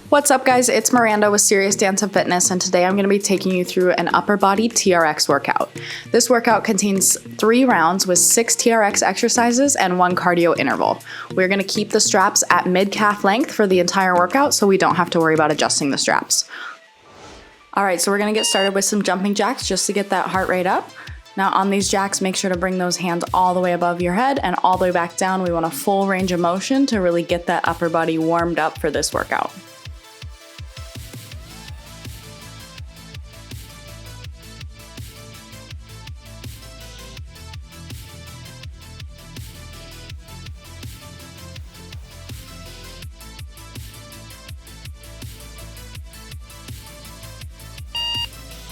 What's up, guys? It's Miranda with Serious Dance and Fitness, and today I'm going to be taking you through an upper body TRX workout. This workout contains 3 rounds with 6 TRX exercises and 1 cardio interval. We're going to keep the straps at mid-calf length for the entire workout so we don't have to worry about adjusting the straps. Alright, so we're going to get started with some jumping jacks just to get that heart rate up. Now on these jacks, make sure to bring those hands all the way above your head and all the way back down. We want a full range of motion to really get that upper body warmed up for this workout.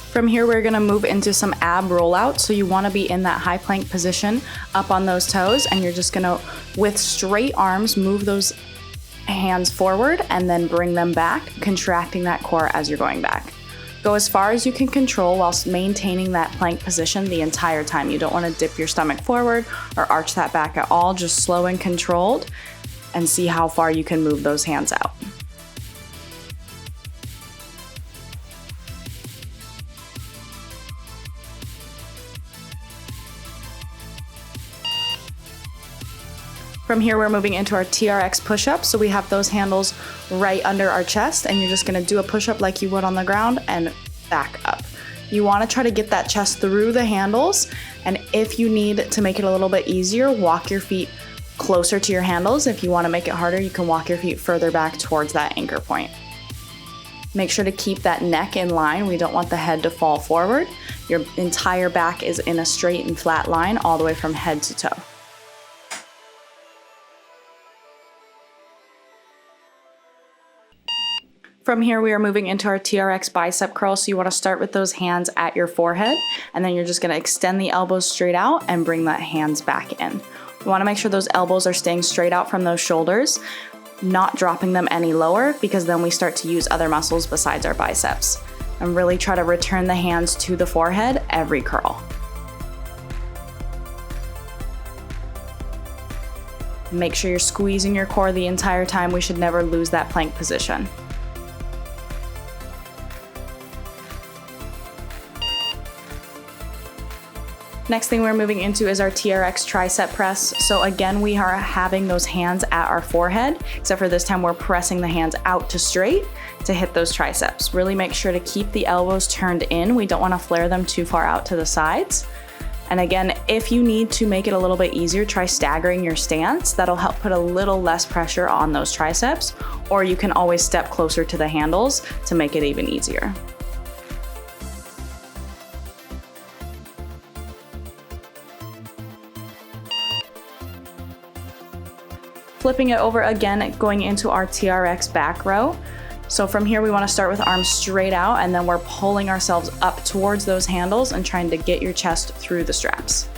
From here, we're gonna move into some ab rollout. So you wanna be in that high plank position, up on those toes, and you're just gonna, with straight arms, move those hands forward and then bring them back, contracting that core as you're going back. Go as far as you can control whilst maintaining that plank position the entire time. You don't wanna dip your stomach forward or arch that back at all, just slow and controlled, and see how far you can move those hands out. From here, we're moving into our TRX push-ups. So we have those handles right under our chest, and you're just gonna do a push-up like you would on the ground and back up. You wanna try to get that chest through the handles, and if you need to make it a little bit easier, walk your feet closer to your handles. If you wanna make it harder, you can walk your feet further back towards that anchor point. Make sure to keep that neck in line. We don't want the head to fall forward. Your entire back is in a straight and flat line all the way from head to toe. From here, we are moving into our TRX bicep curl. So you wanna start with those hands at your forehead, and then you're just gonna extend the elbows straight out and bring the hands back in. We wanna make sure those elbows are staying straight out from those shoulders, not dropping them any lower, because then we start to use other muscles besides our biceps. And really try to return the hands to the forehead every curl. Make sure you're squeezing your core the entire time. We should never lose that plank position. Next thing we're moving into is our TRX tricep press. So again, we are having those hands at our forehead, except for this time we're pressing the hands out to straight to hit those triceps. Really make sure to keep the elbows turned in. We don't want to flare them too far out to the sides. And again, if you need to make it a little bit easier, try staggering your stance. That'll help put a little less pressure on those triceps, or you can always step closer to the handles to make it even easier. Flipping it over again, going into our TRX back row. So from here, we wanna start with arms straight out, and then we're pulling ourselves up towards those handles and trying to get your chest through the straps.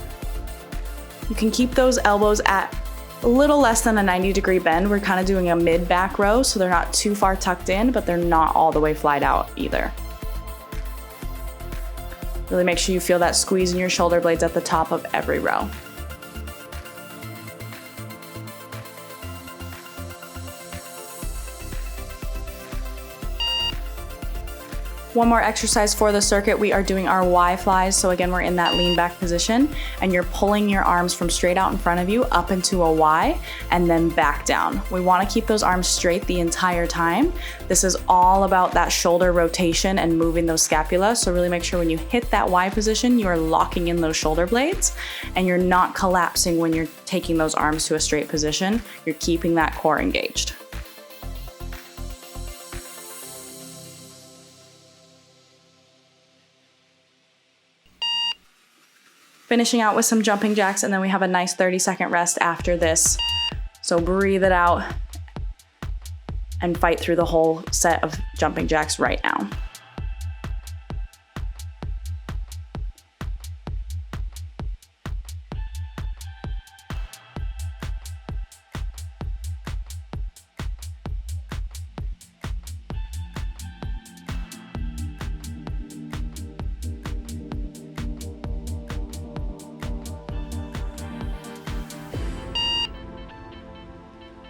You can keep those elbows at a little less than a 90-degree bend. We're kind of doing a mid back row, so they're not too far tucked in, but they're not all the way flied out either. Really make sure you feel that squeeze in your shoulder blades at the top of every row. One more exercise for the circuit, we are doing our Y flies. So again, we're in that lean back position, and you're pulling your arms from straight out in front of you up into a Y and then back down. We wanna keep those arms straight the entire time. This is all about that shoulder rotation and moving those scapula. So really make sure when you hit that Y position, you are locking in those shoulder blades and you're not collapsing when you're taking those arms to a straight position. You're keeping that core engaged. Finishing out with some jumping jacks, and then we have a nice 30-second rest after this. So breathe it out and fight through the whole set of jumping jacks right now.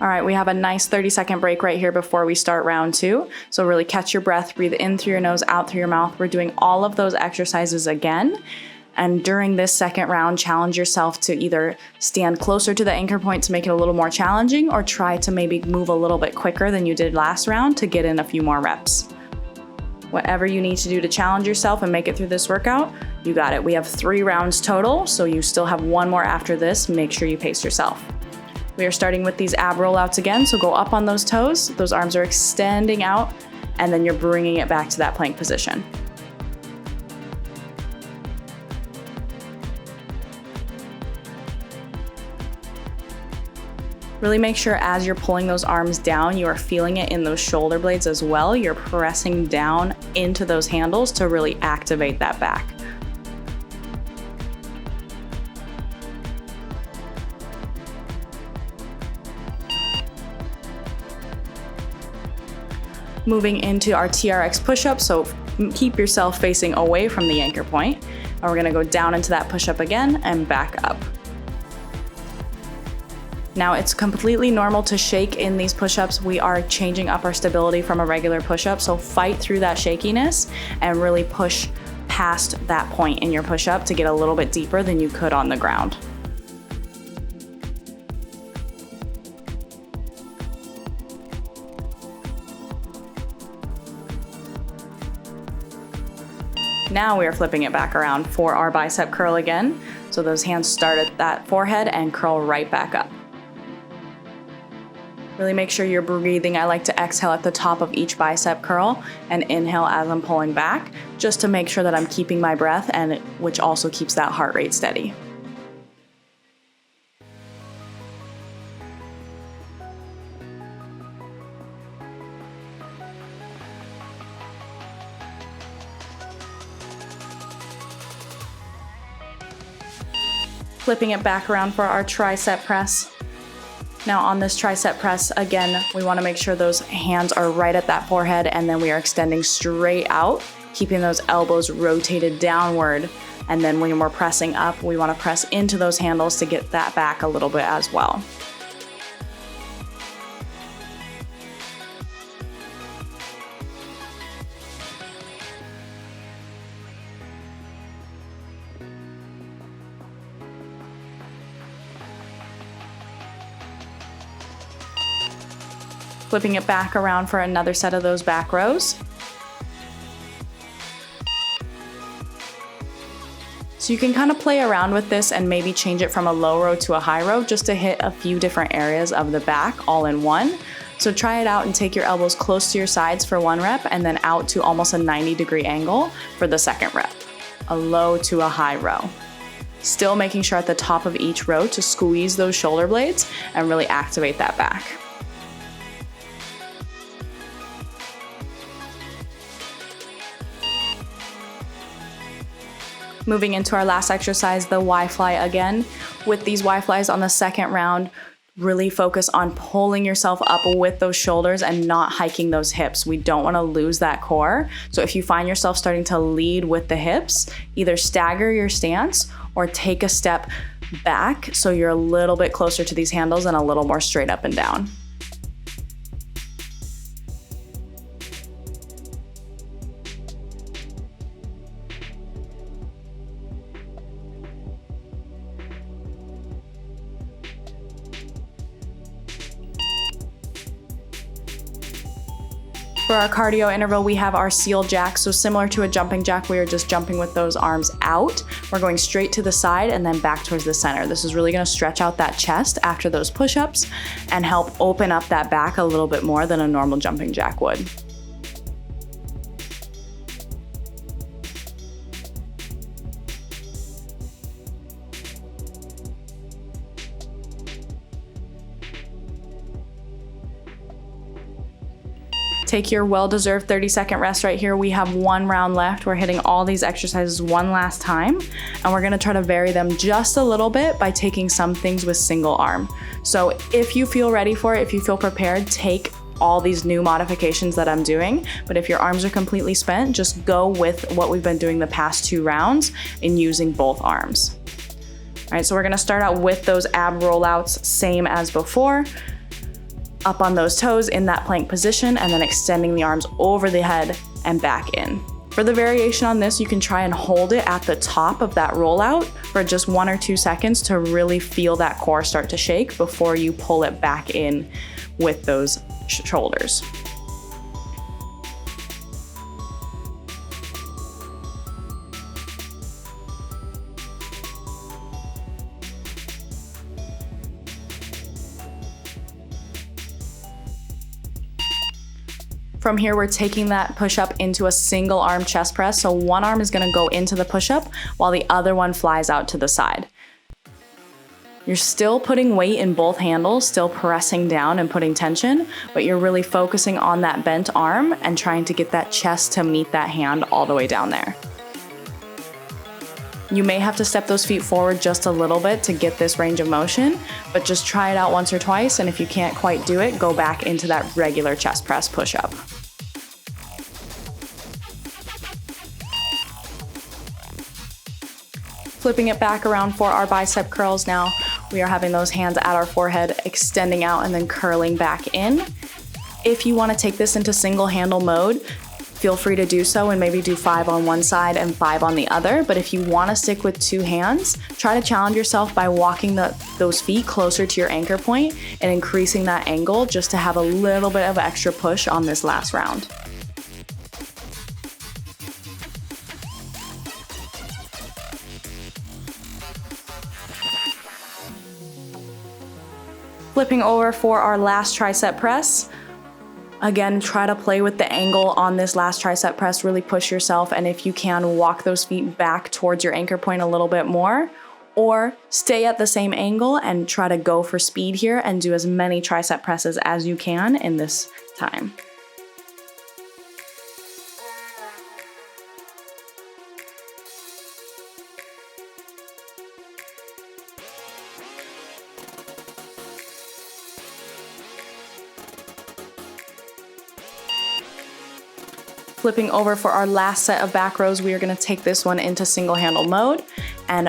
All right, we have a nice 30-second break right here before we start round 2. So really catch your breath, breathe in through your nose, out through your mouth. We're doing all of those exercises again. And during this second round, challenge yourself to either stand closer to the anchor point to make it a little more challenging, or try to maybe move a little bit quicker than you did last round to get in a few more reps. Whatever you need to do to challenge yourself and make it through this workout, you got it. We have 3 rounds total, so you still have 1 more after this. Make sure you pace yourself. We are starting with these ab rollouts again, so go up on those toes. Those arms are extending out, and then you're bringing it back to that plank position. Really make sure as you're pulling those arms down, you are feeling it in those shoulder blades as well. You're pressing down into those handles to really activate that back. Moving into our TRX push-up, so keep yourself facing away from the anchor point. And we're gonna go down into that push-up again and back up. Now it's completely normal to shake in these push-ups. We are changing up our stability from a regular push-up, so fight through that shakiness and really push past that point in your push-up to get a little bit deeper than you could on the ground. Now we are flipping it back around for our bicep curl again. So those hands start at that forehead and curl right back up. Really make sure you're breathing. I like to exhale at the top of each bicep curl and inhale as I'm pulling back, just to make sure that I'm keeping my breath, and which also keeps that heart rate steady. Flipping it back around for our tricep press. Now on this tricep press, again, we want to make sure those hands are right at that forehead, and then we are extending straight out, keeping those elbows rotated downward. And then when we're pressing up, we want to press into those handles to get that back a little bit as well. Flipping it back around for another set of those back rows. So you can kind of play around with this and maybe change it from a low row to a high row just to hit a few different areas of the back all in one. So try it out and take your elbows close to your sides for 1 rep, and then out to almost a 90-degree angle for the 2nd rep. A low to a high row. Still making sure at the top of each row to squeeze those shoulder blades and really activate that back. Moving into our last exercise, the Y-fly again. With these Y-flies on the 2nd round, really focus on pulling yourself up with those shoulders and not hiking those hips. We don't want to lose that core. So if you find yourself starting to lead with the hips, either stagger your stance or take a step back so you're a little bit closer to these handles and a little more straight up and down. For our cardio interval, we have our seal jack. So similar to a jumping jack, we are just jumping with those arms out. We're going straight to the side and then back towards the center. This is really gonna stretch out that chest after those push-ups and help open up that back a little bit more than a normal jumping jack would. Take your well-deserved 30-second rest right here. We have 1 round left. We're hitting all these exercises one last time, and we're gonna try to vary them just a little bit by taking some things with single arm. So if you feel ready for it, if you feel prepared, take all these new modifications that I'm doing. But if your arms are completely spent, just go with what we've been doing the past 2 rounds in using both arms. All right, so we're gonna start out with those ab rollouts, same as before. up on those toes in that plank position, and then extending the arms over the head and back in. For the variation on this, you can try and hold it at the top of that rollout for just 1 or 2 seconds to really feel that core start to shake before you pull it back in with those shoulders. From here, we're taking that push-up into a single arm chest press. So one arm is gonna go into the push-up while the other one flies out to the side. You're still putting weight in both handles, still pressing down and putting tension, but you're really focusing on that bent arm and trying to get that chest to meet that hand all the way down there. You may have to step those feet forward just a little bit to get this range of motion, but just try it out once or twice, and if you can't quite do it, go back into that regular chest press push-up. Flipping it back around for our bicep curls now, we are having those hands at our forehead, extending out and then curling back in. If you want to take this into single handle mode, feel free to do so and maybe do 5 on one side and 5 on the other. But if you want to stick with 2 hands, try to challenge yourself by walking those feet closer to your anchor point and increasing that angle just to have a little bit of extra push on this last round. Flipping over for our last tricep press. Again, try to play with the angle on this last tricep press, really push yourself, and if you can, walk those feet back towards your anchor point a little bit more, or stay at the same angle and try to go for speed here and do as many tricep presses as you can in this time. Flipping over for our last set of back rows, we are gonna take this one into single handle mode, and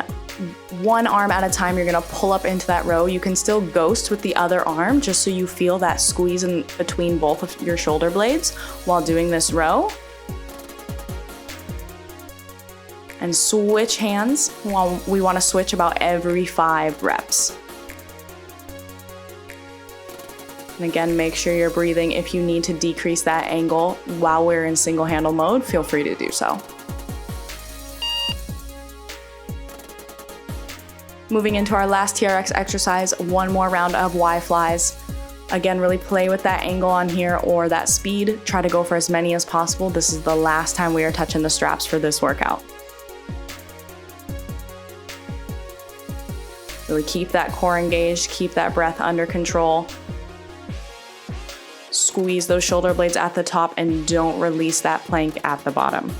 one arm at a time, you're gonna pull up into that row. You can still ghost with the other arm just so you feel that squeeze in between both of your shoulder blades while doing this row. And switch hands. We wanna switch about every 5 reps. And again, make sure you're breathing. If you need to decrease that angle while we're in single handle mode, feel free to do so. Moving into our last TRX exercise, one more round of Y flies. Again, really play with that angle on here or that speed. Try to go for as many as possible. This is the last time we are touching the straps for this workout. Really keep that core engaged, keep that breath under control. Squeeze those shoulder blades at the top and don't release that plank at the bottom.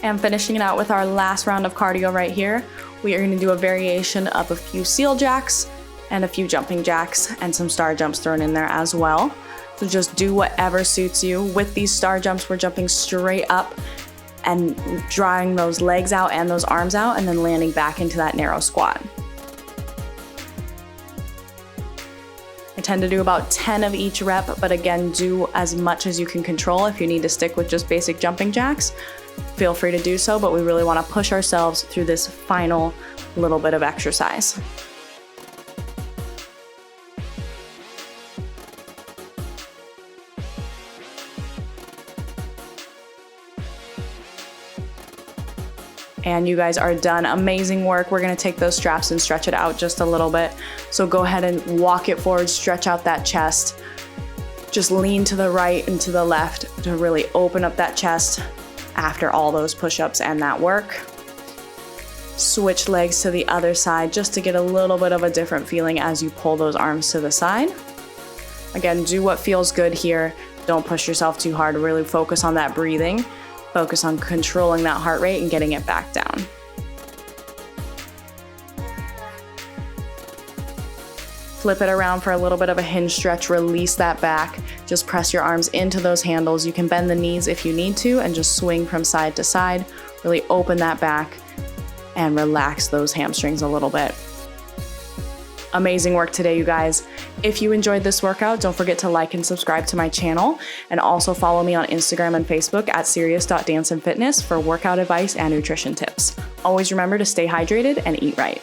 And finishing it out with our last round of cardio right here, we are going to do a variation of a few seal jacks and a few jumping jacks and some star jumps thrown in there as well. So just do whatever suits you. With these star jumps, we're jumping straight up and drawing those legs out and those arms out and then landing back into that narrow squat. I tend to do about 10 of each rep, but again, do as much as you can control. If you need to stick with just basic jumping jacks, feel free to do so, but we really want to push ourselves through this final little bit of exercise. And you guys are done. Amazing work. We're gonna take those straps and stretch it out just a little bit. So go ahead and walk it forward, stretch out that chest. Just lean to the right and to the left to really open up that chest after all those push-ups and that work. Switch legs to the other side just to get a little bit of a different feeling as you pull those arms to the side. Again, do what feels good here. Don't push yourself too hard. Really focus on that breathing. Focus on controlling that heart rate and getting it back down. Flip it around for a little bit of a hinge stretch, release that back. Just press your arms into those handles. You can bend the knees if you need to and just swing from side to side. Really open that back and relax those hamstrings a little bit. Amazing work today, you guys. If you enjoyed this workout, don't forget to like and subscribe to my channel, and also follow me on Instagram and Facebook at serious.danceandfitness for workout advice and nutrition tips. Always remember to stay hydrated and eat right.